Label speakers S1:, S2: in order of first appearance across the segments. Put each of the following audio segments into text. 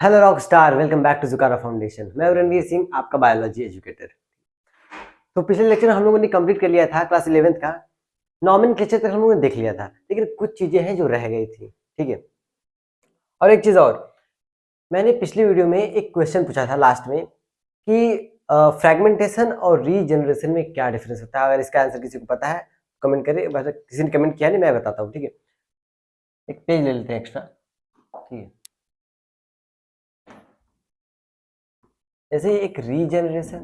S1: Hello rock star, welcome back to जुकारा foundation. मैं रणवीर सिंह, आपका बायोलॉजी एजुकेटर। तो पिछले लेक्चर हम लोगों ने कंप्लीट कर लिया था क्लास 11th का। नॉमेनक्लेचर तक हम लोगों ने देख लिया था, लेकिन कुछ चीजें हैं जो रह गई थी। ठीक है। और एक चीज और, मैंने पिछली वीडियो में एक क्वेश्चन पूछा था लास्ट में कि फ्रेगमेंटेशन और रीजनरेशन में क्या डिफरेंस होता है। अगर इसका आंसर किसी को पता है कमेंट करें। वैसे किसी ने कमेंट किया नहीं, मैं बताता हूँ। ठीक है, एक पेज ले लेते हैं एक्स्ट्रा। ठीक है, जैसे एक रीजनरेशन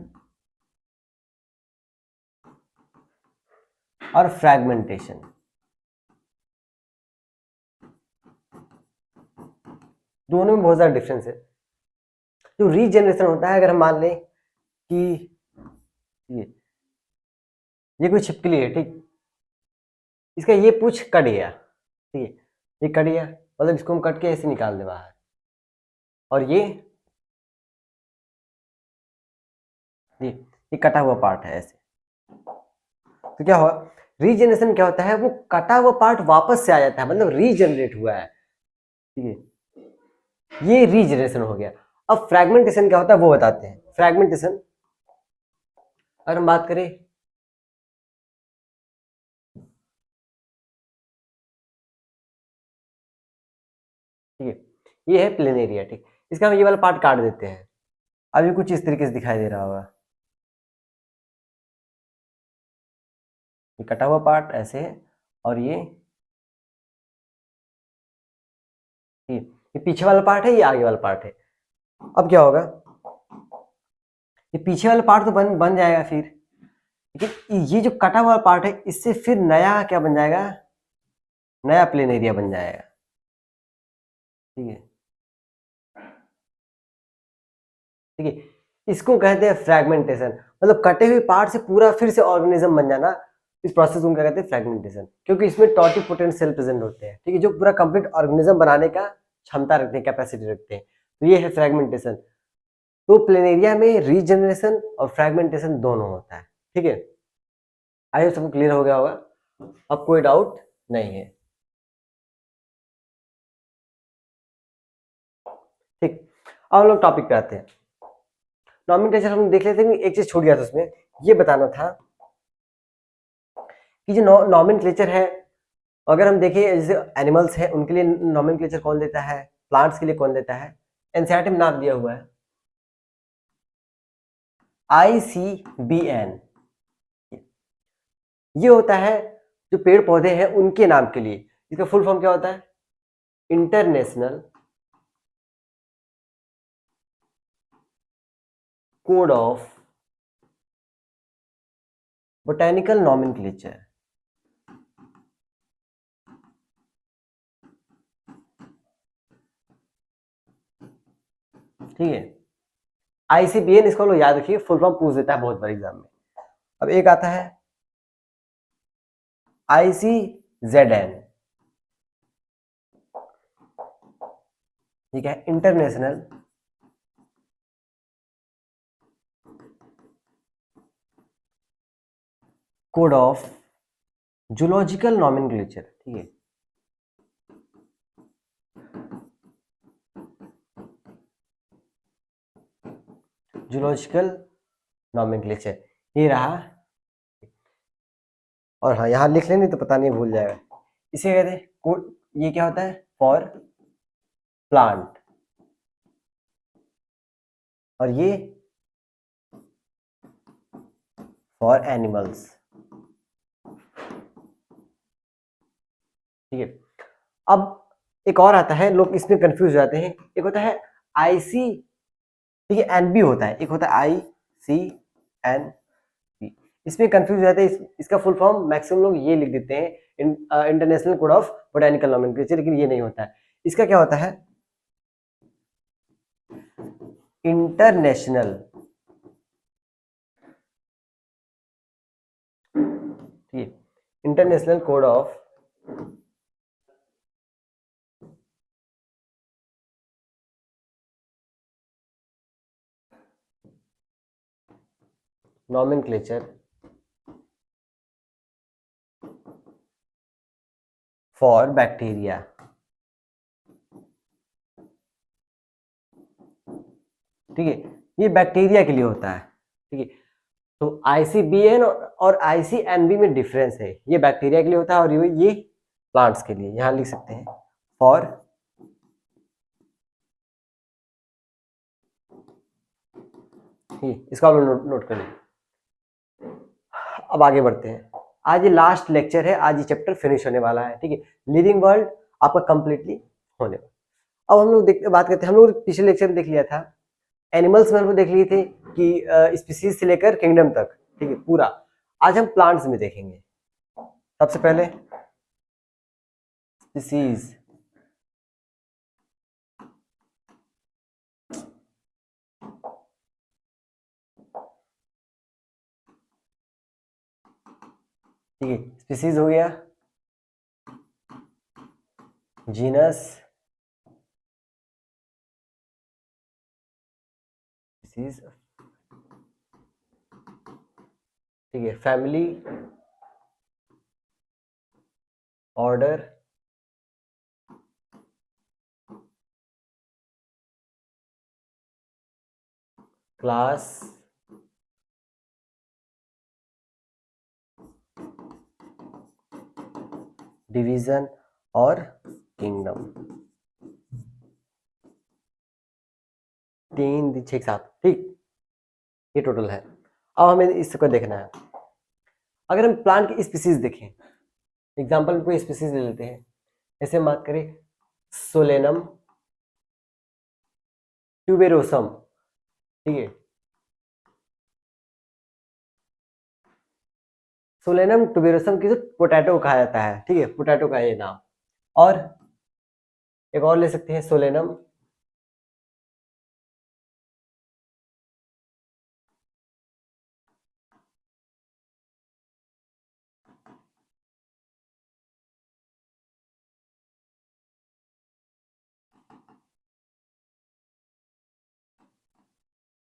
S1: और फ्रैगमेंटेशन, दोनों में बहुत ज़्यादा डिफरेंस है। जो रीजनरेशन होता है, अगर हम मान लें कि ये ये कोई छिपकली है, ठीक, इसका ये पूंछ कट गया। ठीक है, ये कट गया, मतलब इसको हम कट के ऐसे निकाल दे बाहर। और ये कटा हुआ पार्ट है ऐसे। तो क्या हुआ, रीजनरेशन क्या होता है, वो कटा हुआ पार्ट वापस से आ जाता है, मतलब रीजनरेट हुआ है। ठीक है, ये रीजनरेशन हो गया। अब फ्रैगमेंटेशन क्या होता है वो बताते हैं। फ्रैगमेंटेशन अगर हम बात करें, ठीक है, ये है प्लेनेरिया। ठीक, इसका हम ये वाला पार्ट काट देते हैं। अभी कुछ इस तरीके से दिखाई दे रहा होगा, ये कटा हुआ पार्ट ऐसे है, और ये पीछे वाला पार्ट है, ये आगे वाला पार्ट है। अब क्या होगा, ये पीछे वाला पार्ट तो बन बन जाएगा फिर, लेकिन ये जो कटा हुआ पार्ट है इससे फिर नया क्या बन जाएगा, नया प्लेन एरिया बन जाएगा। ठीक है, ठीक है, इसको कहते हैं फ्रैगमेंटेशन। मतलब कटे हुए पार्ट से पूरा फिर से ऑर्गेनिज्म बन जाना, इस प्रोसेस को क्या कहते हैं, फ्रैगमेंटेशन। क्योंकि इसमें टॉटिपोटेंट सेल प्रेजेंट होते हैं, ठीक है, जो पूरा कंप्लीट ऑर्गेनिज्म बनाने का क्षमता रखते हैं, कैपेसिटी रखते हैं। तो ये है फ्रैगमेंटेशन। तो प्लेनेरिया में रीजनरेशन और फ्रैगमेंटेशन दोनों होता है। ठीक है, आई होप सबको क्लियर हो गया होगा, अब कोई डाउट नहीं है। ठीक, अब हम लोग टॉपिक पे आते हैं। नॉमेनक्लेचर हम देख लेते हैं, एक चीज छूट गया था उसमें, ये बताना था कि जो नॉमेनक्लेचर है, अगर हम देखें जैसे एनिमल्स है उनके लिए नॉमेनक्लेचर कौन देता है, प्लांट्स के लिए कौन देता है, एनसीईआरटी में नाम दिया हुआ है ICBN। ये होता है जो पेड़ पौधे हैं उनके नाम के लिए। इसका फुल फॉर्म क्या होता है, international code of botanical nomenclature. ठीक है, ICBN, इसको लोग याद रखिए, फुल फॉर्म पूछ देता है बहुत बार एग्जाम में। अब एक आता है ICZN, ठीक है, international code of zoological nomenclature. ठीक है, जूलॉजिकल नॉमेनक्लेचर ये रहा। और हाँ, यहाँ लिख लेंगे तो पता नहीं भूल जाएगा। इसे कहते हैं कोड, ये क्या होता है, फॉर प्लांट, और ये फॉर एनिमल्स। ठीक है, अब एक और आता है, लोग इसमें कंफ्यूज हो जाते हैं। एक होता है IC, ठीक है, NB होता है, एक होता है ICNB। इसमें कंफ्यूज हो जाते हैं। इसका फुल फॉर्म मैक्सिमम लोग ये लिख देते हैं, international code of botanical nomenclature, लेकिन ये नहीं होता है। इसका क्या होता है, इंटरनेशनल, ठीक है, international code of nomenclature for bacteria. ठीक है, ये बैक्टीरिया के लिए होता है। ठीक है, तो ICBN और ICNB में डिफरेंस है, ये बैक्टीरिया के लिए होता है और ये प्लांट्स के लिए। यहां लिख सकते हैं फॉर इसका हम नोट कर लीजिए। अब आगे बढ़ते हैं, आज ये लास्ट लेक्चर है, आज ये चैप्टर फिनिश होने वाला है। ठीक है, लिविंग वर्ल्ड आपका कंप्लीटली होने वाला। अब हम लोग बात करते हैं, हम लोग पिछले लेक्चर में देख लिया था एनिमल्स में, हम लोग देख लिए थे कि स्पीसीज से लेकर किंगडम तक। ठीक है, पूरा। आज हम प्लांट्स में देखेंगे। सबसे पहले स्पीसीज, ठीक है, स्पीसीज हो गया, जीनस, स्पीसीज, ठीक है, फैमिली, ऑर्डर, क्लास, डिवीजन और किंगडम। 3 6 7, ठीक, ये टोटल है। अब हमें इसको देखना है। अगर हम प्लांट की स्पीसीज देखें, एग्जांपल में कोई स्पीसीज ले लेते हैं, ऐसे हम बात करें सोलेनम ट्यूबेरोसम। ठीक है, सोलेनम ट्यूबेरोसम की पोटैटो कहा जाता है। ठीक है, पोटैटो का ये नाम। और एक और ले सकते हैं सोलेनम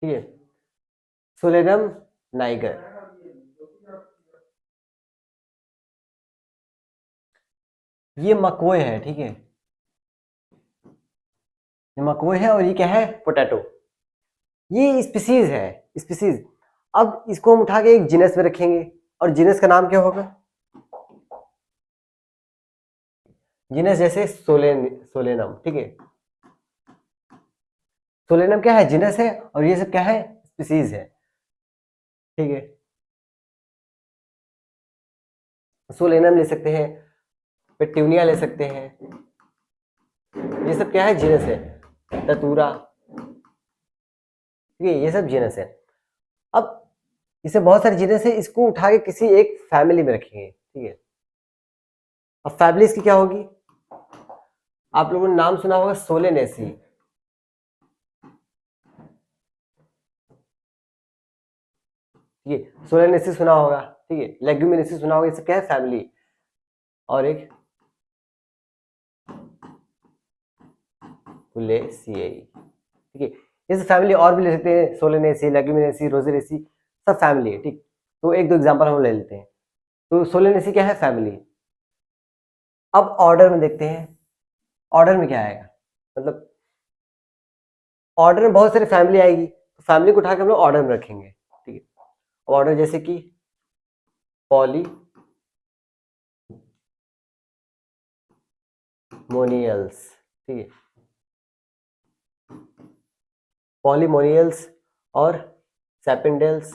S1: ठीक है, सोलेनम नाइगर। ये मकोय है। ठीक है, ये मकोय है और ये क्या है, पोटैटो। ये स्पीसीज है, स्पीसीज। अब इसको हम उठा के एक जीनस में रखेंगे और जीनस का नाम क्या होगा, जीनस जैसे सोलेनम। ठीक है, सोलेनम क्या है, जीनस है, और ये सब क्या है, स्पीसीज है। ठीक है, सोलेनम ले सकते हैं, पेट्यूनिया ले सकते हैं, ये सब क्या है, जीनस है। ततूरा, ठीक है, ये सब जीनस है। अब इसे बहुत सारे जीनस है, इसको उठा के किसी एक फैमिली में रखेंगे। ठीक है, अब फैमिली इसकी क्या होगी, आप लोगों ने नाम सुना होगा सोलेनेसी। ठीक है, सोलेनेसी सुना होगा। ठीक है, लेग्यूमिनेसी सुना होगा। ये सब क्या है, फैमिली। और एक फुलेसिएई। ठीक है, ये सब फैमिली और भी ले सकते हैं, सोलेनेसी, लेग्यूमिनेसी, रोजेरेसी, सब फैमिली है। ठीक, तो एक दो एग्जांपल हम ले लेते हैं। तो सोलेनेसी क्या है, फैमिली। अब ऑर्डर में देखते हैं, ऑर्डर में क्या आएगा, मतलब ऑर्डर में बहुत सारी फैमिली आएगी, तो फैमिली को उठा के हम लोग ऑर्डर में रखेंगे। ठीक है, ऑर्डर जैसे कि पॉली मोनियल्स। ठीक है, पॉलीमोनियल्स और सैपिंडेल्स।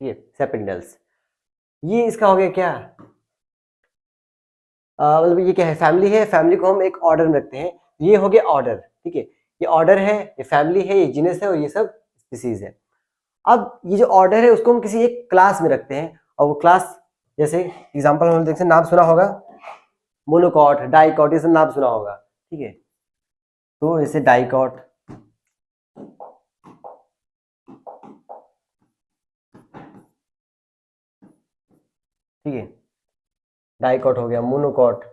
S1: ये सैपिंडेल्स, ये इसका हो गया क्या, मतलब ये क्या है, फैमिली है। फैमिली को हम एक ऑर्डर में रखते हैं, ये हो गया ऑर्डर। ठीक है, ये ऑर्डर है, ये फैमिली है, ये जीनस है और ये सब स्पीसीज है। अब ये जो ऑर्डर है उसको हम किसी एक क्लास में रखते हैं, और वो क्लास जैसे एग्जांपल हम देखते हैं, नाम सुना होगा मोनोकॉट, डाइकॉट, ये सब नाम सुना होगा। ठीक है, तो जैसे डाइकॉट, ठीक है, डाइकॉट हो गया, मोनोकॉट।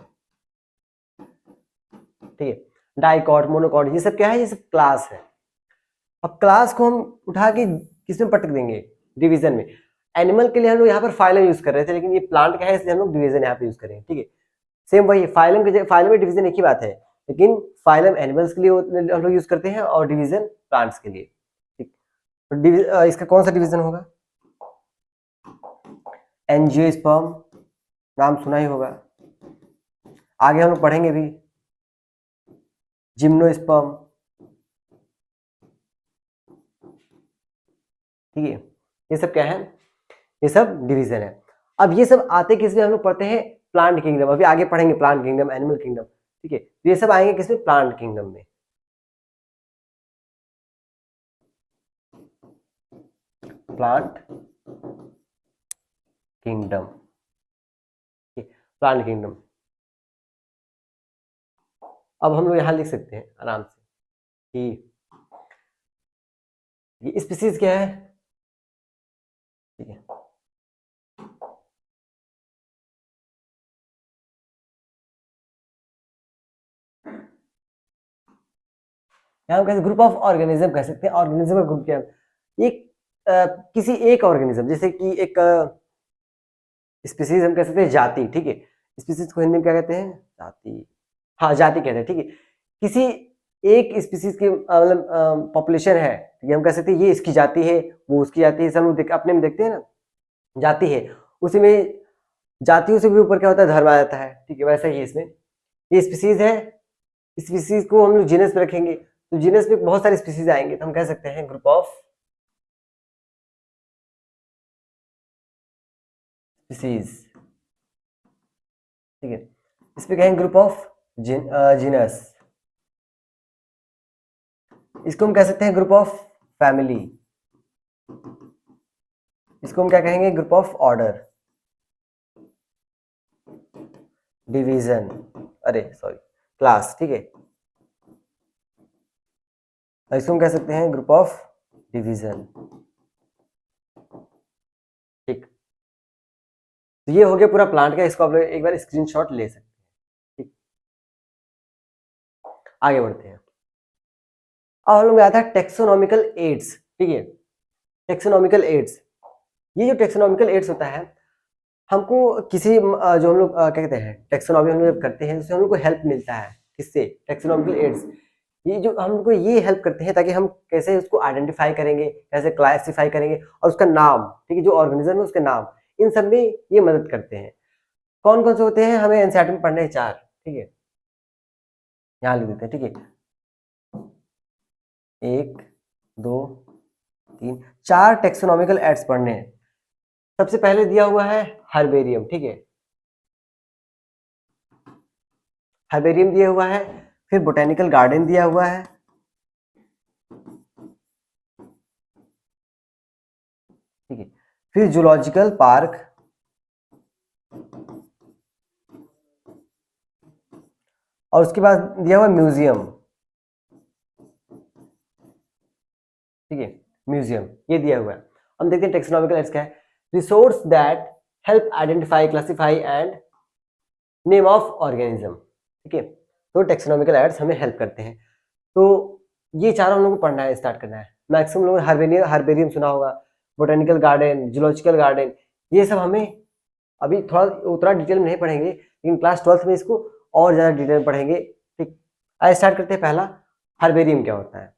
S1: ठीक है, डाइकॉट, मोनोकॉट, ये सब क्या है, ये सब क्लास है। अब क्लास को हम उठा के किसमें पटक देंगे, डिवीजन में। एनिमल के लिए हम लोग यहाँ पर फाइलम यूज कर रहे थे, लेकिन ये प्लांट का है इसलिए हम लोग डिवीजन यहाँ पे यूज करेंगे, ठीक है। सेम वही फाइलम के फाइलम में डिवीजन एक ही बात है, लेकिन फाइलम एनिमल्स के लिए हम लोग यूज करते हैं और डिवीजन प्लांट्स के लिए, ठीक। तो इसका कौन सा डिवीजन होगा? एंजियोस्पर्म, नाम सुना ही होगा, आगे हम लोग पढ़ेंगे भी। जिम्नोस्पर्म, ठीक है। ये सब क्या है? ये सब डिवीजन है। अब ये सब आते किसमें? हम लोग पढ़ते हैं प्लांट किंगडम, अभी आगे पढ़ेंगे प्लांट किंगडम, एनिमल किंगडम, ठीक है। तो ये सब आएंगे किसमें? प्लांट किंगडम में। Plant kingdom, plant kingdom. अब हम लोग यहां लिख सकते हैं आराम से कि ये स्पीसीज क्या है, ठीक है। यहाँ कैसे ग्रुप ऑफ ऑर्गेनिज्म कह सकते हैं, ऑर्गेनिज्म का ग्रुप क्या है? एक किसी एक ऑर्गेनिज्म, जैसे कि एक स्पीसीज हम कह सकते हैं जाति, ठीक है। स्पीसीज को हिंदी में क्या कहते हैं? जाति, हाँ जाति कहते हैं, ठीक है। किसी एक स्पीसीज की मतलब पॉपुलेशन है, ये हम कह सकते हैं ये इसकी जाति है, वो उसकी जाति है, सब लोग अपने में देखते हैं ना, जाति है। उसी में जातियों से भी ऊपर क्या होता है? धर्म आ जाता है, ठीक है। वैसा ही इसमें ये स्पीसीज है, स्पीसीज को हम लोग जीनस में रखेंगे, तो जीनस में बहुत सारे स्पीसीज आएंगे, तो हम कह सकते हैं ग्रुप ऑफ स्पीसीज, ठीक है। इसमें कहेंगे ग्रुप ऑफ जीनस, इसको हम कह सकते हैं ग्रुप ऑफ फैमिली, इसको हम क्या कहेंगे? ग्रुप ऑफ ऑर्डर, डिवीजन, अरे सॉरी क्लास, ठीक है। इसको हम कह सकते हैं ग्रुप ऑफ डिवीजन, ठीक। तो ये हो गया पूरा प्लांट का, इसको आप लोग एक बार स्क्रीनशॉट ले सकते हैं, ठीक। आगे बढ़ते हैं। अब हम लोग आया था टेक्सोनॉमिकल एड्स, ठीक है। टेक्सोनॉमिकल एड्स, ये जो टेक्सोनॉमिकल एड्स होता है, हमको किसी जो हम लोग क्या कहते हैं टेक्सोनॉमी हम लोग करते हैं, उससे हम लोग को हेल्प मिलता है। किससे? Taxonomical aids. ये जो हमको ये हेल्प करते हैं ताकि हम कैसे उसको आइडेंटिफाई करेंगे, कैसे क्लासिफाई करेंगे, और उसका नाम, ठीक है, जो ऑर्गेनिज्म है उसके नाम, इन सब में ये मदद करते हैं। कौन कौन से होते हैं? हमें एनसीईआरटी में पढ़ने हैं 4, ठीक है। यहाँ लिख देते हैं, ठीक है। 1 2 3 4 टेक्सोनॉमिकल एड्स पढ़ने हैं। सबसे पहले दिया हुआ है हर्बेरियम, ठीक है। हर्बेरियम दिया हुआ है, फिर बोटेनिकल गार्डन दिया हुआ है, ठीक है। फिर जूलॉजिकल पार्क, और उसके बाद दिया हुआ म्यूजियम, ठीक है। म्यूजियम ये दिया हुआ है। हम देखते हैं टेक्सोनॉमिकल एड्स क्या है। Resource that help identify, classify and name of organism, ठीक है। तो टेक्सोनॉमिकल एड्स हमें हेल्प करते हैं। तो ये चारों हम लोग को पढ़ना है, स्टार्ट करना है। मैक्सिमम लोगों ने हर्बेरियम हर्बेरियम सुना होगा, बोटेनिकल गार्डन, जूलॉजिकल गार्डन, ये सब हमें अभी थोड़ा उतना डिटेल में नहीं पढ़ेंगे, लेकिन क्लास 12th में इसको और ज़्यादा डिटेल में पढ़ेंगे, ठीक। आइए स्टार्ट करते हैं। पहला, हर्बेरियम क्या होता है?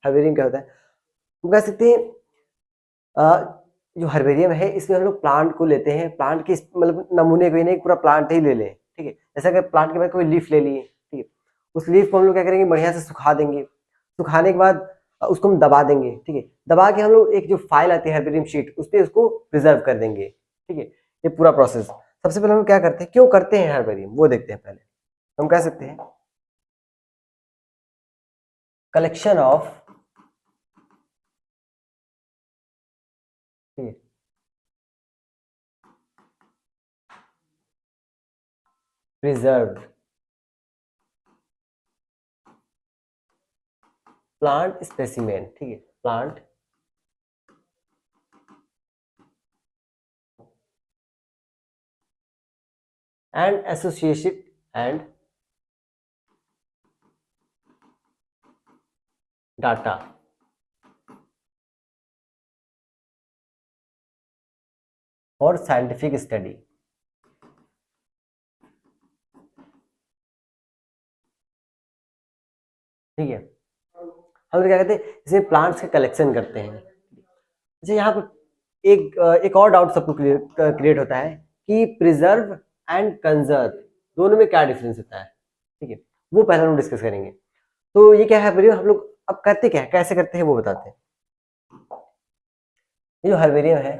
S1: हर्बेरियम क्या होता है? हम कह सकते हैं जो हर्बेरियम है इसमें हम लोग प्लांट को लेते हैं, प्लांट के मतलब नमूने को ही नहीं, पूरा प्लांट ही ले लें, ठीक है। जैसा कि प्लांट के बाद कोई लीफ ले लिए, ठीक है, उस लीफ को हम लोग क्या करेंगे? बढ़िया से सुखा देंगे, सुखाने के बाद उसको हम दबा देंगे, ठीक है। दबा के हम लोग एक जो फाइल आती है हर्बेरियम शीट, उस पर उसको प्रिजर्व कर देंगे, ठीक है। ये पूरा प्रोसेस सबसे पहले हम क्या करते हैं, क्यों करते हैं हर्बेरियम, वो देखते हैं पहले। हम कह सकते हैं कलेक्शन ऑफ, ठीक है, प्रिजर्व्ड प्लांट स्पेसिमेन, ठीक है, plant and associated and data, for scientific study. ठीक है, हम लोग क्या कहते हैं, इसमें प्लांट्स के कलेक्शन करते हैं। अच्छा, यहाँ पर एक और डाउट सबको क्रिएट होता है कि प्रिजर्व एंड कंजर्व दोनों में क्या डिफरेंस होता है। ठीक है, वो पहले हम डिस्कस करेंगे। तो ये क्या है हर्बेरियम, हम लोग अब करते क्या है, कैसे करते हैं वो बताते हैं। ये जो हर्बेरियम है,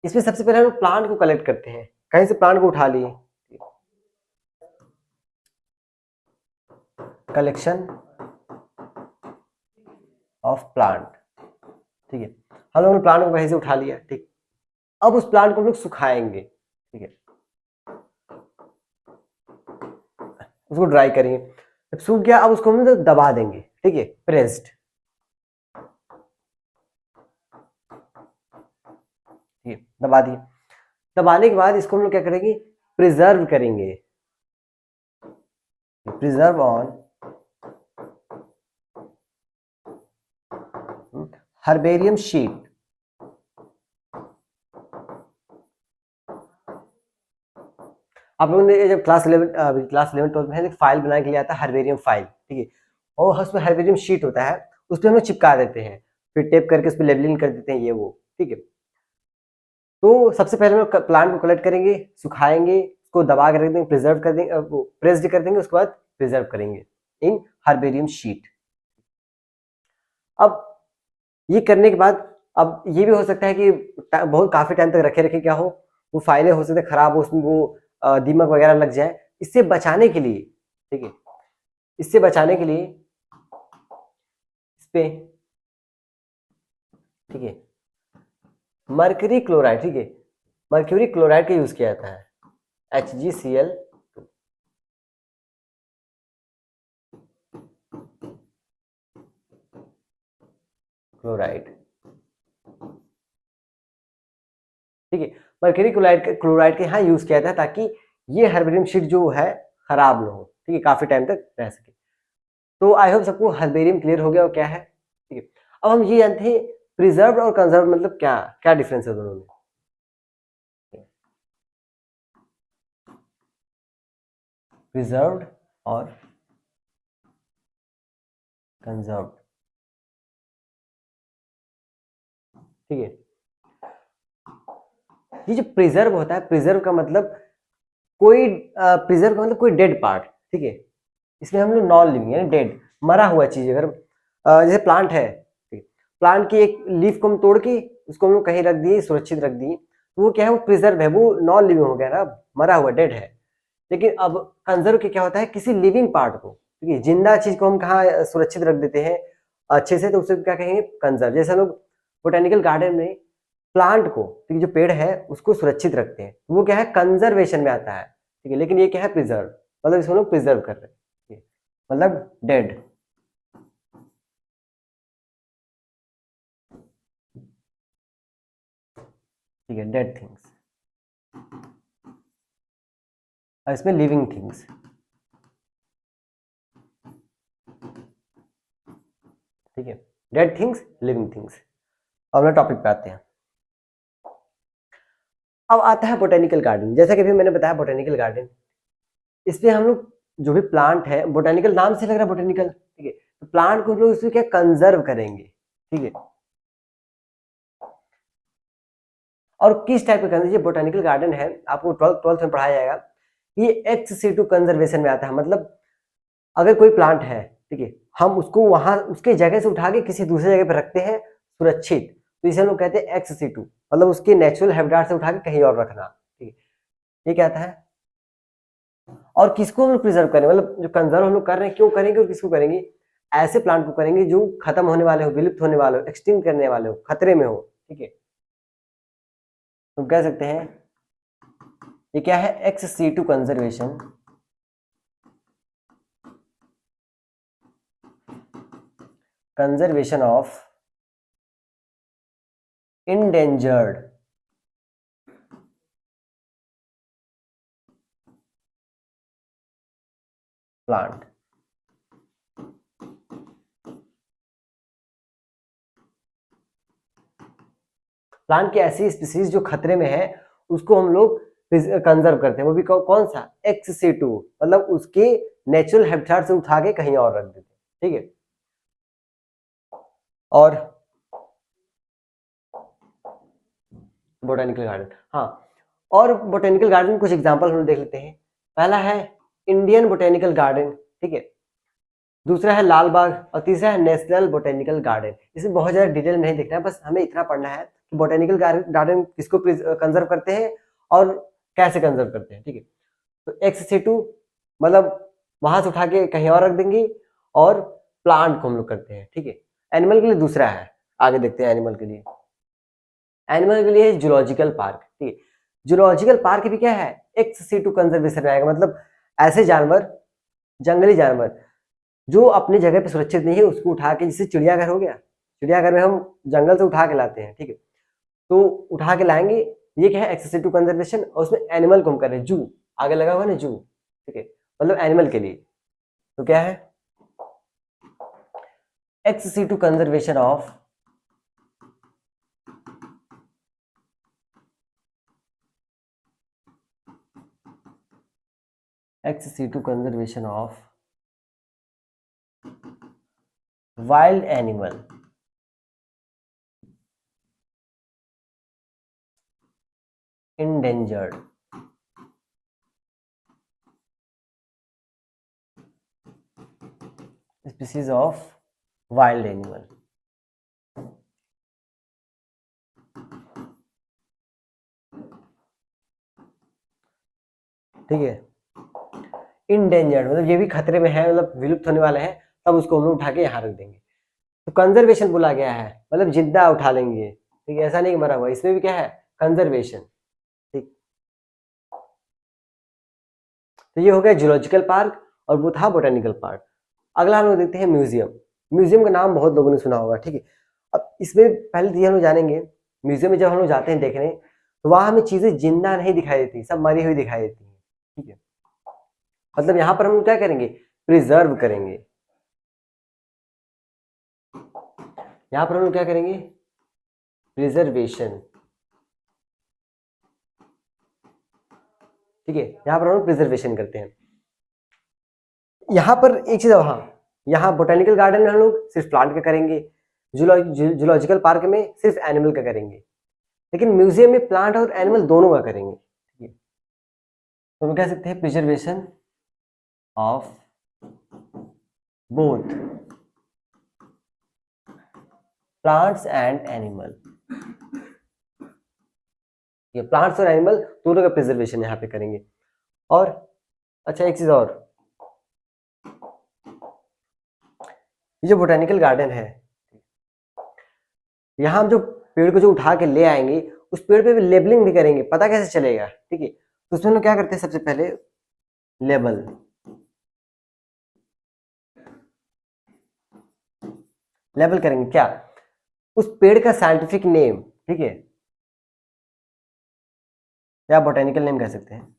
S1: इसमें सबसे पहले हम लोग प्लांट को कलेक्ट करते हैं, कहीं से प्लांट को उठा लिए, कलेक्शन ऑफ प्लांट। ठीक है, हम लोगों ने प्लांट को कहीं से उठा लिया। ठीक, अब उस प्लांट को हम लोग सुखाएंगे। ठीक है, उसको ड्राई करेंगे, जब सूख गया अब उसको हम लोग दबा देंगे। ठीक है, प्रेस्ड। ठीक है, दबा दिए। दबाने के बाद इसको हम लोग क्या करेंगे, प्रिजर्व करेंगे। Preserve on herbarium sheet. आप लोगों ने जब क्लास 11 12 में एक फाइल बनाने के लिए आता है हर्बेरियम फाइल। ठीक है, और उसमें हर्बेरियम शीट होता है, उस पर हम लोग चिपका देते हैं, फिर टेप करके उस पर लेबलिंग कर देते हैं ये वो। ठीक है, तो सबसे पहले हम लोग प्लांट को कलेक्ट करेंगे, सुखाएंगे, उसको दबा कर रख देंगे, प्रिजर्व कर देंगे, वो प्रेस्ड कर देंगे, उसके बाद प्रिजर्व करेंगे इन हर्बेरियम शीट। अब ये करने के बाद अब ये भी हो सकता है कि बहुत काफी टाइम तक रखे रखे क्या हो, वो फाइलें हो सकते खराब हो, उसमें वो दीमक वगैरह लग जाए। इससे बचाने के लिए, ठीक है, इससे बचाने के लिए इस पे, ठीक है, मर्करी क्लोराइड, ठीक है, मर्क्यूरी क्लोराइड का यूज किया जाता है, HgCl क्लोराइड। ठीक है, मर्क्यूरी क्लोराइड के यहाँ यूज किया जाता है ताकि ये हर्बेरियम शीट जो है खराब ना हो। ठीक है, काफी टाइम तक रह सके। तो आई होप सबको हर्बेरियम क्लियर हो गया और क्या है। ठीक है, अब हम ये जानते हैं प्रिजर्व और कंजर्व मतलब क्या क्या डिफरेंस है दोनों में। प्रिजर्व्ड और कंजर्व्ड। ठीक है, ये जो प्रिजर्व होता है, प्रिजर्व का मतलब कोई प्रिजर्व का मतलब कोई डेड पार्ट। ठीक है, इसमें हम लोग नॉन लिविंग यानी डेड, मरा हुआ चीज, अगर जैसे प्लांट है, ठीक, प्लांट की एक लीफ को हम तोड़ के उसको हम लोग कहीं रख दिए, सुरक्षित रख दिए, तो वो क्या है, वो प्रिजर्व है, वो नॉन लिविंग हो गया ना, मरा हुआ, डेड है। लेकिन अब कंजर्व के क्या होता है, किसी लिविंग पार्ट को, ठीक है, जिंदा चीज को हम कहाँ सुरक्षित रख देते हैं अच्छे से, तो उसे क्या कहेंगे, कंजर्व। जैसे हम लोग बोटेनिकल गार्डन में प्लांट को, ठीक है, जो पेड़ है उसको सुरक्षित रखते हैं, वो क्या है, कंजर्वेशन में आता है। ठीक है, लेकिन ये क्या है, प्रिजर्व, मतलब इसको लोग प्रिजर्व कर रहे हैं। ठीक है, मतलब डेड। ठीक है, डेड थिंग्स, और इसमें लिविंग थिंग्स। ठीक है, डेड थिंग्स, लिविंग थिंग्स। अब हम टॉपिक पे आते हैं। अब आता है बोटेनिकल गार्डन। जैसा कि अभी मैंने बताया बोटेनिकल गार्डन, इसमें हम लोग जो भी प्लांट है, बोटेनिकल नाम से लग रहा है बोटेनिकल, ठीक है, तो प्लांट को हम लोग इसमें क्या कंजर्व करेंगे। ठीक है, और किस टाइप का कंजर्व, ये बोटेनिकल गार्डन है, आपको ट्वेल्थ में पढ़ाया जाएगा, ये ex-situ कंजर्वेशन में आता है। मतलब अगर कोई प्लांट है, ठीक है, हम उसको वहां उसके जगह से उठा के किसी दूसरे जगह पर रखते हैं सुरक्षित, तो इसे हम लोग कहते हैं ex-situ, मतलब उसके नेचुरल हैबिटेट से उठा के कहीं और रखना। ठीक है, ये क्या था है। और किसको हम लोग प्रिजर्व करें, मतलब जो कंजर्व हम लोग कर रहे हैं, क्यों करेंगे और किसको करेंगे, ऐसे प्लांट को करेंगे जो खत्म होने वाले हो, विलुप्त होने वाले हो, एक्सटिंक्ट करने वाले हो, खतरे में हो। ठीक है, तो कह सकते हैं ये क्या है, ex-situ conservation, conservation of endangered plant. Plant की ऐसी स्पीसीज जो खतरे में है उसको हम लोग कंजर्व करते हैं, वो भी कौन सा, एक्स सिटू, मतलब उसके नेचुरल हैबिटेट से उठा के कहीं और रख देते हैं, ठीक है। और बोटेनिकल गार्डन, हाँ, और बोटेनिकल गार्डन कुछ एग्जांपल हम देख लेते हैं। पहला है इंडियन बोटेनिकल गार्डन, ठीक है, दूसरा है लाल बाग, और तीसरा है नेशनल बोटेनिकल गार्डन। इसमें बहुत ज्यादा डिटेल नहीं देखना है, बस हमें इतना पढ़ना है कि बोटेनिकल गार्डन किसको कंजर्व करते हैं और कैसे कंजर्व करते हैं, ठीक है। तो एक्स सिटू मतलब वहां से उठा के कहीं और रख देंगे, और प्लांट को हम लोग करते हैं, ठीक है। एनिमल के लिए दूसरा है, आगे देखते हैं एनिमल के लिए। एनिमल के लिए जूलॉजिकल पार्क, ठीक है। जूलॉजिकल पार्क भी क्या है, एक्स सिटू कंजर्वेशन में आएगा, मतलब ऐसे जानवर, जंगली जानवर जो अपनी जगह पे सुरक्षित नहीं है उसको उठा के, जैसे चिड़ियाघर हो गया, चिड़ियाघर में हम जंगल से उठा के लाते हैं, ठीक है, तो उठा के लाएंगे, ये क्या है, एक्सेस टू कंजर्वेशन, और उसमें एनिमल को हम कर रहे हैं, जू आगे लगा हुआ ना, जू, ठीक है, मतलब एनिमल के लिए। तो क्या है, access to conservation of access to conservation of wild animal endangered species of wild animal, ठीक है। इंडेंजर्ड मतलब ये भी खतरे में है, मतलब विलुप्त होने वाले हैं, तब उसको हम लोग उठा के यहाँ रख देंगे। तो कंजर्वेशन बोला गया है, मतलब जिंदा उठा लेंगे, ठीक है, ऐसा नहीं मरा हुआ, इसमें भी क्या है, कंजर्वेशन, ठीक। तो ये हो गया जूलॉजिकल पार्क, और वो था बोटेनिकल पार्क। अगला हम लोग देखते हैं म्यूजियम। म्यूजियम का नाम बहुत लोगों ने सुना होगा, ठीक है। अब इसमें पहले चीज हम लोग जानेंगे, म्यूजियम में जब हम लोग जाते हैं देखने, तो वहां हमें चीजें जिंदा नहीं दिखाई देती, सब मरी हुई दिखाई देती है, ठीक है। मतलब यहाँ पर हम क्या करेंगे, प्रिजर्व करेंगे, यहाँ पर हम लोग क्या करेंगे, प्रिजर्वेशन, ठीक है, यहाँ पर हम लोग प्रिजर्वेशन करते हैं। यहाँ पर एक चीज, हाँ, यहाँ बोटेनिकल गार्डन में हम लोग सिर्फ प्लांट का करेंगे, जूलॉजिकल पार्क में सिर्फ एनिमल का करेंगे, लेकिन म्यूजियम में प्लांट और एनिमल दोनों का करेंगे, ठीक है। तो हम कह सकते हैं preservation of both plants and animal, ये प्लांट्स और एनिमल दोनों का प्रिजर्वेशन यहाँ पे करेंगे। और अच्छा एक चीज और, ये जो बोटेनिकल गार्डन है, यहाँ हम जो पेड़ को जो उठा के ले आएंगे, उस पेड़ पे भी लेबलिंग भी करेंगे, पता कैसे चलेगा, ठीक है। तो उसमें हम लोग क्या करते हैं, सबसे पहले लेबल, लेबल करेंगे क्या, उस पेड़ का साइंटिफिक नेम, ठीक है, या बोटेनिकल नेम कह सकते हैं,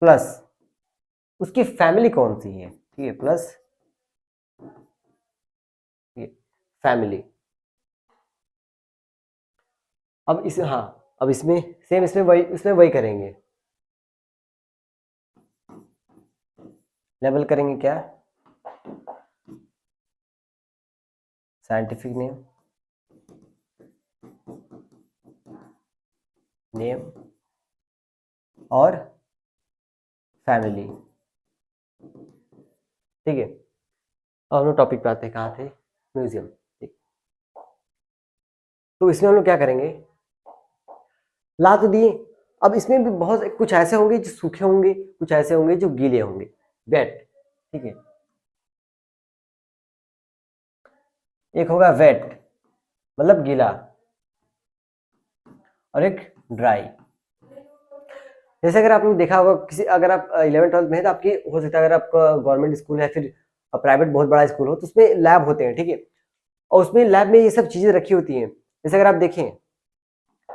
S1: प्लस उसकी फैमिली कौन सी है, ठीक है, प्लस फैमिली। अब इस, हाँ, अब इसमें सेम, इसमें वही, इसमें वही करेंगे, लेबल करेंगे क्या, साइंटिफिक नेम, नेम और फैमिली, ठीक है। अब हम लोग टॉपिक पे आते हैं, कहाँ थे, म्यूजियम, ठीक। तो इसमें हम लोग क्या करेंगे, ला तो दिए, अब इसमें भी बहुत कुछ ऐसे होंगे जो सूखे होंगे, कुछ ऐसे होंगे जो गीले होंगे, वेट, ठीक है। एक होगा वेट मतलब गीला, और एक ड्राई। जैसे अगर आपने देखा होगा किसी, अगर आप 11th-12th में है तो आपकी हो सकता है, अगर आपका गवर्नमेंट स्कूल है, फिर प्राइवेट बहुत बड़ा स्कूल हो, तो उसमें लैब होते हैं, ठीक है, और उसमें लैब में ये सब चीजें रखी होती हैं। जैसे अगर आप देखें,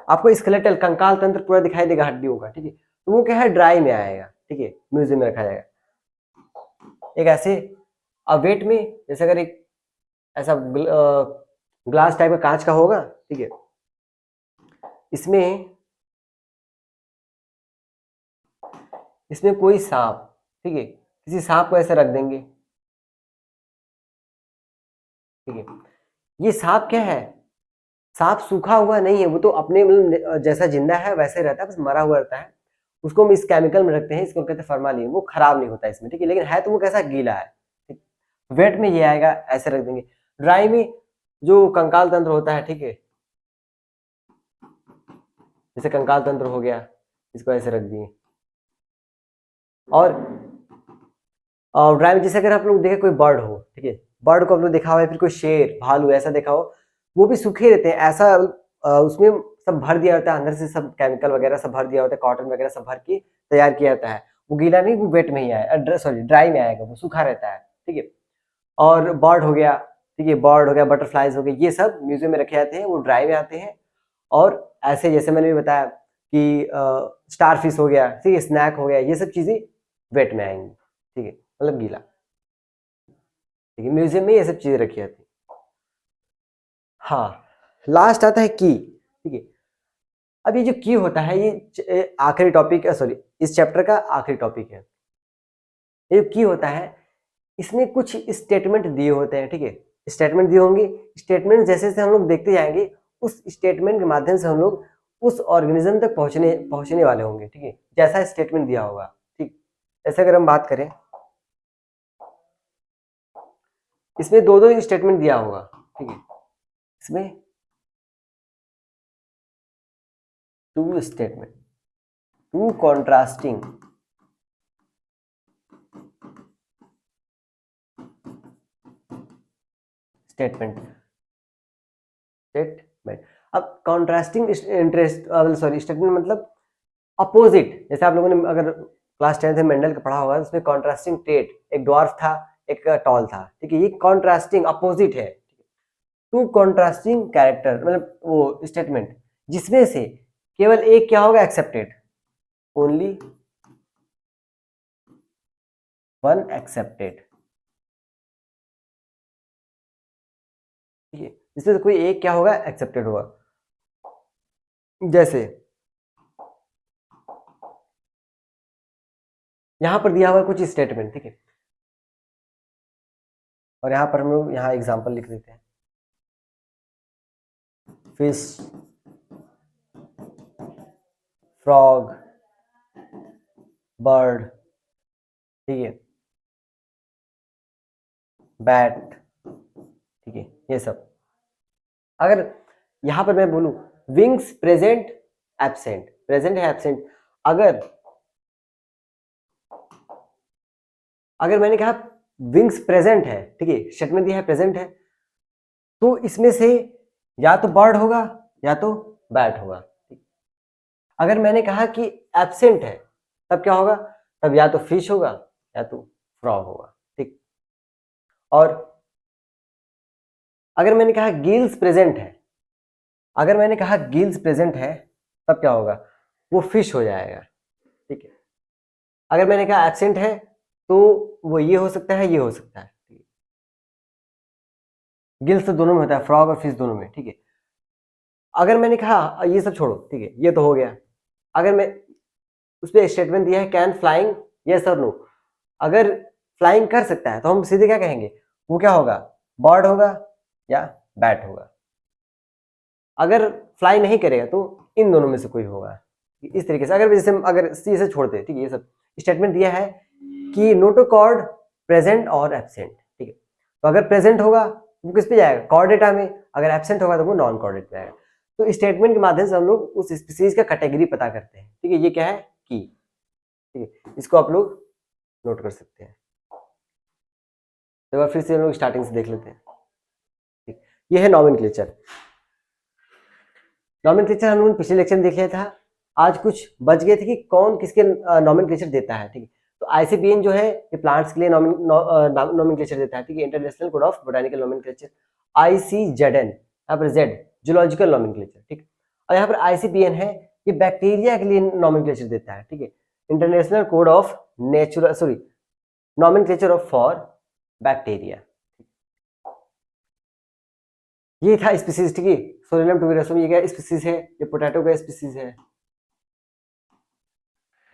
S1: आपको स्केलेटल कंकाल तंत्र पूरा दिखाई देगा हड्डियों का, ठीक है, तो वो क्या है, ड्राई में आएगा, ठीक है, म्यूजियम में रखा जाएगा। एक ऐसे, अब वेट में, जैसे अगर एक ऐसा ग्लास टाइप का कांच का होगा, ठीक है। इसमें इसमें कोई सांप, ठीक है, किसी सांप को ऐसे रख देंगे, ठीक है। ये सांप क्या है, सांप सूखा हुआ नहीं है, वो तो अपने मतलब जैसा जिंदा है वैसे रहता है, बस मरा हुआ रहता है। उसको हम इस केमिकल में रखते हैं, इसको कहते हैं फॉर्मालिन, वो खराब नहीं होता इसमें, ठीक है। लेकिन है तो वो कैसा गीला है, ठीक। वेट में ये आएगा, ऐसे रख देंगे। ड्राई में जो कंकाल तंत्र होता है, ठीक है, जैसे कंकाल तंत्र हो गया, इसको ऐसे रख दिए। और ड्राई में जैसे अगर आप लोग देखे कोई बर्ड हो, ठीक है, बर्ड को आप लोग देखा हो, या फिर कोई शेर भालू ऐसा देखा हो, वो भी सूखे रहते हैं ऐसा, उसमें सब भर दिया होता है अंदर से, सब केमिकल वगैरह सब भर दिया होता है, कॉटन वगैरह सब भर के तैयार किया जाता है। वो गीला नहीं, वो वेट में ही आएगा, सॉरी ड्राई में आएगा, वो सूखा रहता है, ठीक है। और बर्ड हो गया, ठीक है, बर्ड हो गया, बटरफ्लाइज हो गए, ये सब म्यूजियम में रखे जाते हैं, वो ड्राई में आते हैं। और ऐसे जैसे मैंने भी बताया कि स्टार फिश हो गया, ठीक है, स्नैक हो गया, ये सब चीजें वेट में आएंगी, ठीक है, मतलब गीला, ठीक है। म्यूजियम में ये सब चीजें रखी जाती है। हाँ, लास्ट आता है की, ठीक है। अब ये जो की होता है, ये आखिरी टॉपिक, सॉरी इस चैप्टर का आखिरी टॉपिक है। ये जो की होता है, इसमें कुछ स्टेटमेंट दिए होते हैं, ठीक है, स्टेटमेंट दिए होंगे। स्टेटमेंट जैसे जैसे हम लोग देखते जाएंगे, उस स्टेटमेंट के माध्यम से हम लोग उस ऑर्गेनिज्म तक पहुंचने पहुंचने वाले होंगे, ठीक है, जैसा स्टेटमेंट दिया होगा, ठीक। ऐसे अगर हम बात करें, इसमें दो दो स्टेटमेंट दिया होगा, ठीक है, इसमें two statement, two contrasting statement, statement. अब कॉन्ट्रास्टिंग इंटरेस्ट, सॉरी स्टेटमेंट मतलब अपोजिट। जैसे आप लोगों ने अगर क्लास 10th में मेंडल का पढ़ा होगा, उसमें कॉन्ट्रास्टिंग ट्रेट, एक ड्वार्फ था, एक टॉल था, ठीक है, ये कॉन्ट्रास्टिंग अपोजिट है। टू कॉन्ट्रास्टिंग कैरेक्टर मतलब वो स्टेटमेंट, जिसमें से केवल एक क्या होगा, एक्सेप्टेड, ओनली वन एक्सेप्टेड, ठीक है, इसमें से कोई एक क्या होगा, एक्सेप्टेड होगा। जैसे यहां पर दिया हुआ कुछ स्टेटमेंट, ठीक है, और यहां पर हम लोग यहां एग्जांपल लिख देते हैं, फिश, फ्रॉग, बर्ड, ठीक है, बैट, ठीक है, ये सब। अगर यहां पर मैं बोलूं विंग्स प्रेजेंट एब्सेंट, प्रेजेंट है एब्सेंट, अगर अगर मैंने कहा विंग्स प्रेजेंट है, ठीक है, स्टेटमेंट दिया है प्रेजेंट है, तो इसमें से या तो बर्ड होगा या तो बैट होगा। अगर मैंने कहा कि एब्सेंट है, तब क्या होगा, तब या तो फिश होगा या तो फ्रॉग होगा, ठीक। और अगर मैंने कहा गिल्स प्रेजेंट है, अगर मैंने कहा गिल्स प्रेजेंट है, तब क्या होगा, वो फिश हो जाएगा, ठीक है। अगर मैंने कहा एब्सेंट है, तो वो ये हो सकता है, ये हो सकता है, गिल्स तो दोनों में होता है, फ्रॉग और फिश दोनों में, ठीक है। अगर मैंने कहा ये सब छोड़ो, ठीक है, ये तो हो गया। अगर मैं उस पर स्टेटमेंट दिया है कैन फ्लाइंग, यस और नो, अगर फ्लाइंग कर सकता है तो हम सीधे क्या कहेंगे, वो क्या होगा, बर्ड होगा या बैट होगा। अगर फ्लाई नहीं करेगा तो इन दोनों में से कोई होगा। इस तरीके से अगर जैसे अगर इसे छोड़ते हैं, ठीक है, ये सब स्टेटमेंट दिया है कि नोटोकॉर्ड प्रेजेंट और एब्सेंट, ठीक है, तो अगर प्रेजेंट होगा वो किस पे जाएगा, कॉर्ड डेटा में, अगर एब्सेंट होगा तो वो नॉन कॉर्ड डेटा में आएगा। तो स्टेटमेंट के माध्यम से हम लोग उस स्पीसीज का कैटेगरी पता करते हैं, ठीक है, ये क्या है की, ठीक है, इसको आप लोग नोट कर सकते हैं। तो एक बार फिर से हम लोग स्टार्टिंग से देख लेते हैं, ठीक, ये है नॉमेनक्लेचर। नॉमेनक्लेचर हम लोगों ने पिछले लेक्चर में देख लिया था, आज कुछ बच गए थे कि कौन किसके नॉमेनक्लेचर देता है, ठीक है। तो आईसीबीएन जो है ये प्लांट्स के लिए नॉमेनक्लेचर देता है, ठीक है, international code of botanical nomenclature, ICZN, यहाँ पर जेड जूलॉजिकल नॉमेनक्लेचर, ठीक। और यहाँ पर आईसीबीएन है, ये बैक्टीरिया के लिए नॉमेनक्लेचर देता है, ठीक है, international code of natural, sorry nomenclature of for bacteria. ये था स्पीसीज, ठीक है। सोलेनम ट्यूबेरोसम ये क्या स्पीसीज है, ये पोटैटो का स्पीसीज है।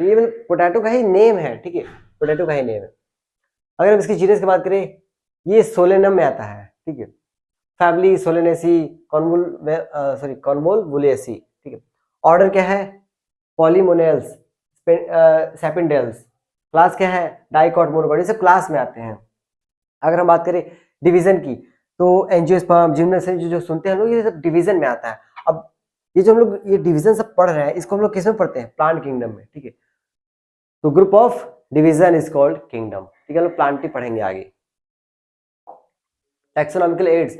S1: तो ये मतलब पोटैटो का ही नेम है, ठीक है, पोटैटो का ही नेम है। अगर हम इसकी जीनस की बात करें, ये सोलेनम में आता है, ठीक है। फैमिली सोलेनेसी, कॉन्वोल्वुलेसी, ठीक है। ऑर्डर क्या है, पॉलीमोनेल्स, सेपिंडेल्स। क्लास क्या है, डाइकॉट, मोनोकॉट, ये सब क्लास में आते हैं। अगर हम बात करें डिवीजन की, तो एंजियोस्पर्म, जिम्नोस्पर्म जो सुनते हैं हम लोग, ये सब डिवीजन में आता है। अब ये जो हम लोग ये डिवीजन सब पढ़ रहे हैं, इसको हम लोग किस में पढ़ते हैं, प्लांट किंगडम में, ठीक है। तो group of division is called kingdom, ठीक है। हम लोग प्लांट ही पढ़ेंगे आगे। टैक्सोनॉमिकल एड्स,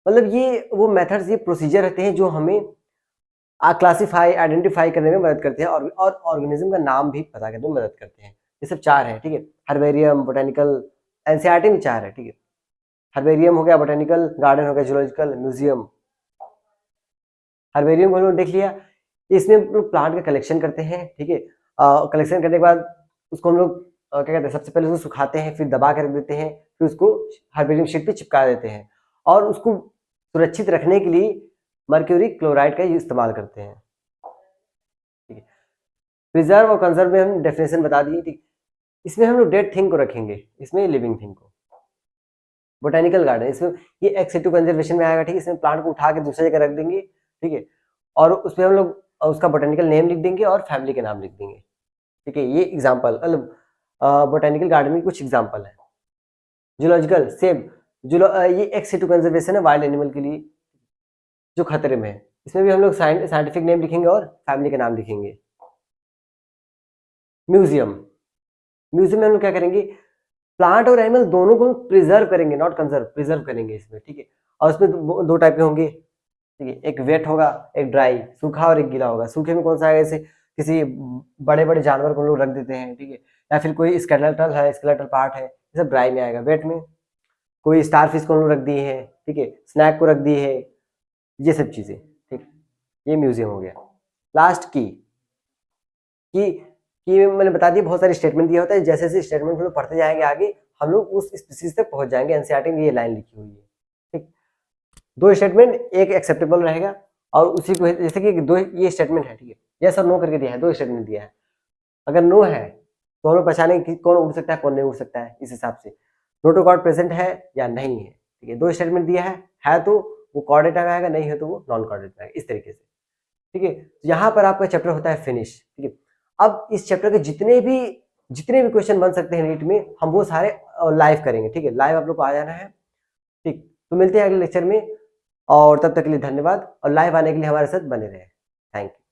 S1: मतलब ये वो मेथड्स, ये प्रोसीजर रहते हैं जो हमें क्लासिफाई, आइडेंटिफाई करने में मदद करते हैं, और ऑर्गेनिज्म का नाम भी पता करने में मदद करते हैं। ये सब 4 हैं, ठीक है। हर्बेरियम, बोटेनिकल, एनसीईआरटी में 4 है, ठीक है। हर्बेरियम हो गया, बोटेनिकल गार्डन हो गया, जूलॉजिकल म्यूजियम। हर्बेरियम को हम लोग देख लिया, इसमें हम लोग प्लांट का कलेक्शन करते हैं, ठीक है। कलेक्शन करने के बाद उसको हम लोग क्या कहते हैं, सबसे पहले उसको सुखाते हैं, फिर दबा के रख देते हैं, फिर उसको हर्बेरियम शीट पे चिपका देते हैं, और उसको सुरक्षित रखने के लिए मर्क्यूरी क्लोराइड का इस्तेमाल करते हैं, ठीक है। प्रिजर्व और कंजर्व में हम डेफिनेशन बता दिए, ठीक। इसमें हम लोग डेड थिंग को रखेंगे, इसमें लिविंग थिंग को। बोटेनिकल गार्डन, इसमें ये एक्सेटिव कंजर्वेशन में आएगा, ठीक है। इसमें प्लांट को उठा के दूसरी जगह रख देंगे, ठीक है, और उसमें हम लोग उसका बोटेनिकल नेम लिख देंगे और फैमिली के नाम लिख देंगे, ठीक है। ये एग्जाम्पल, मतलब बोटेनिकल गार्डन में कुछ एग्जाम्पल है। जूलॉजिकल, सेम, ये एक्सेटिव कंजर्वेशन है वाइल्ड एनिमल के लिए जो खतरे में है। इसमें भी हम लोग साइंटिफिक नेम लिखेंगे और फैमिली के नाम लिखेंगे। म्यूजियम, म्यूजियम में हम लोग क्या करेंगे, प्लांट और एनिमल दोनों को प्रिजर्व करेंगे, नॉट कंजर्व, प्रिजर्व करेंगे इसमें, ठीक है। और उसमें दो टाइप के होंगे, ठीक है। एक वेट होगा, एक ड्राई, सूखा और एक गीला होगा। सूखे में कौन सा है, जैसे किसी बड़े बड़े जानवर को हम लोग रख देते हैं, ठीक है, या फिर कोई स्केलेटल है, स्केलेटल पार्ट है, ये सब ड्राई में आएगा। वेट में कोई स्टार फिश को हम लोग रख दिए हैं, ठीक है, स्नैक को रख दिए है, ये सब चीजें, ठीक। ये म्यूजियम हो गया। लास्ट की मैंने बता दिया, बहुत सारे स्टेटमेंट दिया होता है, जैसे जैसे स्टेटमेंट हम लोग पढ़ते जाएंगे आगे, हम लोग उस स्पीसीज तक पहुंच जाएंगे। एनसीईआरटी में ये लाइन लिखी हुई है, ठीक। 2 स्टेटमेंट, एक एक्सेप्टेबल रहेगा, और उसी को जैसे कि 2 ये स्टेटमेंट है, ठीक है, यस और नो करके दिया है, 2 स्टेटमेंट दिया है। अगर नो है तो हम लोग पहचानेंगे कि कौन उड़ सकता है, कौन नहीं उड़ सकता है, इस हिसाब से नोटोकॉर्ड प्रेजेंट है या नहीं है, ठीक है। 2 स्टेटमेंट दिया है तो वो कॉर्डेटा में आएगा, नहीं है तो वो नॉन कॉर्डेट में आएगा, इस तरीके से, ठीक है। तो यहाँ पर आपका चैप्टर होता है फिनिश, ठीक है। अब इस चैप्टर के जितने भी क्वेश्चन बन सकते हैं नीट में, हम वो सारे लाइव करेंगे, ठीक है। लाइव आप लोग को आ जाना है, ठीक। तो मिलते हैं अगले लेक्चर में, और तब तक के लिए धन्यवाद, और लाइव आने के लिए हमारे साथ बने रहे। Thank you.